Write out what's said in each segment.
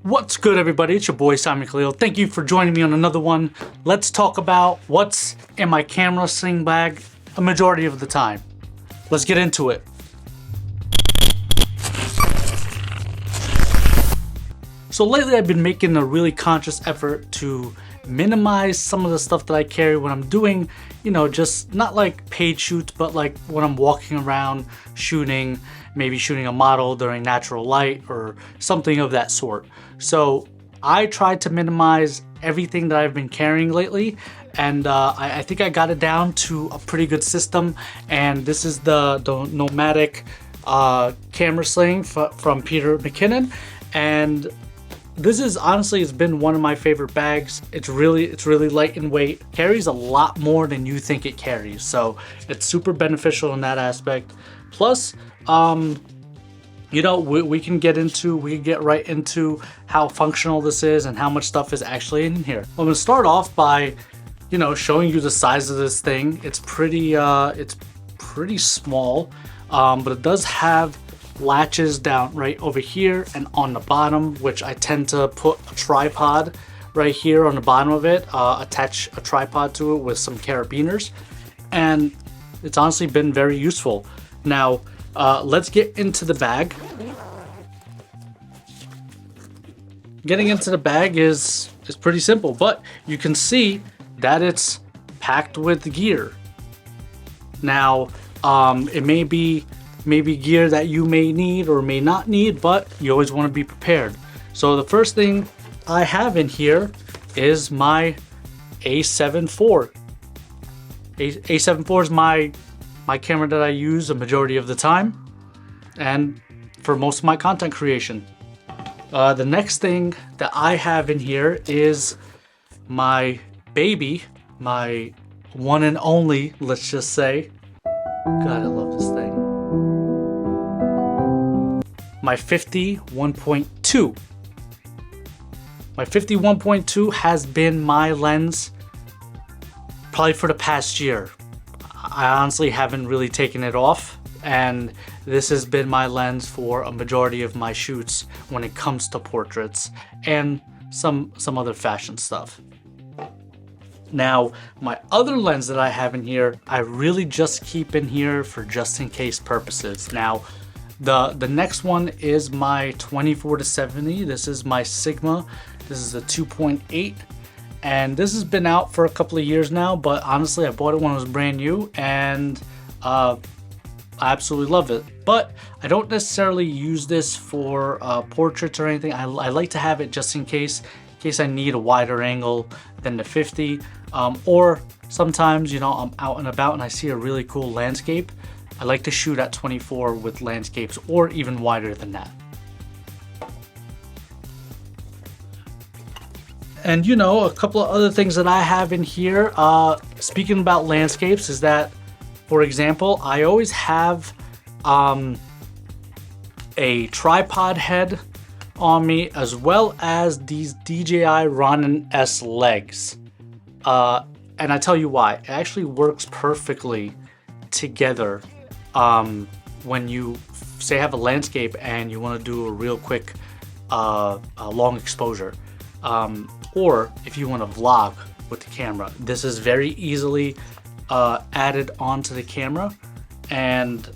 What's good, everybody? It's your boy Simon Khalil. Thank you for joining me on another one. Let's talk about what's in my camera sling bag a majority of the time. Let's get into it. So lately I've been making a really conscious effort to minimize some of the stuff that I carry when I'm doing, just not like paid shoots, but like when I'm walking around shooting, maybe shooting a model during natural light or something of that sort. So I tried to minimize everything that I've been carrying lately, and I think I got it down to a pretty good system. And this is the Nomatic camera sling from McKinnon, and this is honestly, it's been one of my favorite bags. It's really light in weight, carries a lot more than you think it carries, so it's super beneficial in that aspect. Plus, we can get right into how functional this is and how much stuff is actually in here. I'm gonna start off by, showing you the size of this thing. It's pretty small, but it does have latches down right over here and on the bottom, which I tend to put a tripod right here on the bottom of it, attach a tripod to it with some carabiners, and it's honestly been very useful. Now, let's get into the bag. Getting into the bag is pretty simple, but you can see that it's packed with gear. Now, it may be gear that you may need or may not need, but you always want to be prepared. So the first thing I have in here is my A7 IV. A7 IV is my camera that I use a majority of the time and for most of my content creation. The next thing that I have in here is my baby, my one and only, let's just say. God, I love this thing. My 50-1.2. My 50-1.2 has been my lens probably for the past year. I honestly haven't really taken it off, and this has been my lens for a majority of my shoots when it comes to portraits and some other fashion stuff. Now, my other lens that I have in here, I really just keep in here for just in case purposes. Now, the next one is my 24-70. This is my Sigma. This is a 2.8, and this has been out for a couple of years now, but honestly I bought it when it was brand new, and I absolutely love it. But I don't necessarily use this for portraits or anything. I like to have it just in case I need a wider angle than the 50, or sometimes I'm out and about and I see a really cool landscape. I like to shoot at 24 with landscapes, or even wider than that. And a couple of other things that I have in here, speaking about landscapes, is that, for example, I always have a tripod head on me, as well as these DJI Ronin S legs. And I tell you why. It actually works perfectly together. When you say have a landscape and you want to do a real quick long exposure, or if you want to vlog with the camera, this is very easily added onto the camera, and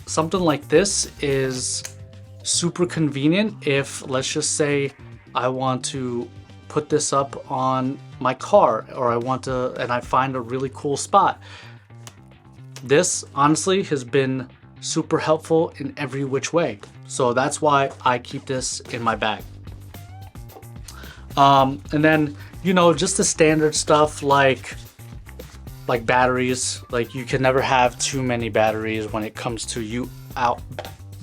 something like this is super convenient if, let's just say, I want to put this up on my car, or I find a really cool spot. This honestly has been super helpful in every which way. So that's why I keep this in my bag. And then, just the standard stuff like batteries. Like, you can never have too many batteries when it comes to you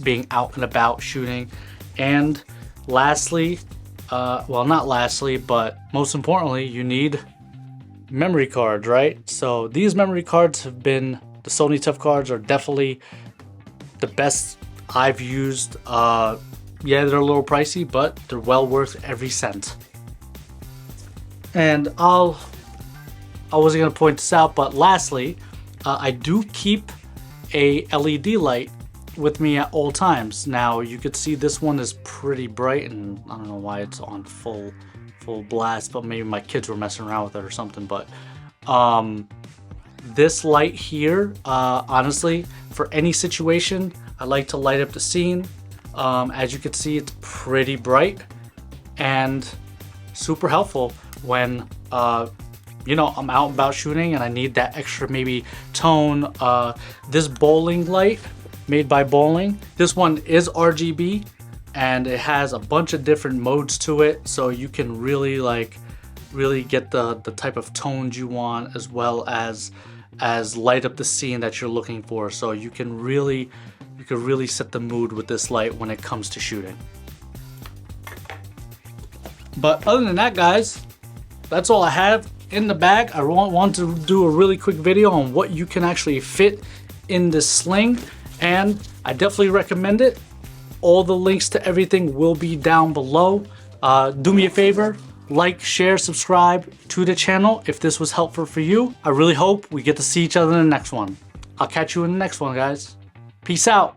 being out and about shooting. And lastly, well, not lastly, but most importantly, you need memory cards, right? So these memory cards have been, the Sony Tough cards are definitely the best I've used. Yeah, they're a little pricey, but they're well worth every cent. And I wasn't gonna point this out, but lastly, I do keep a LED light with me at all times. Now you could see this one is pretty bright, and I don't know why it's on full blast, but maybe my kids were messing around with it or something. But this light here, honestly, for any situation, I like to light up the scene. As you can see, it's pretty bright and super helpful when you know, I'm out and about shooting and I need that extra maybe tone. This bowling light made by Bowling, this one is RGB and it has a bunch of different modes to it, so you can really get the type of tones you want, as well as light up the scene that you're looking for. So you can really set the mood with this light when it comes to shooting. But other than that, guys, that's all I have in the bag. I want to do a really quick video on what you can actually fit in this sling, and I definitely recommend it. All the links to everything will be down below. Do me a favor, like, share, subscribe to the channel if this was helpful for you. I really hope we get to see each other in the next one. I'll catch you in the next one, guys. Peace out.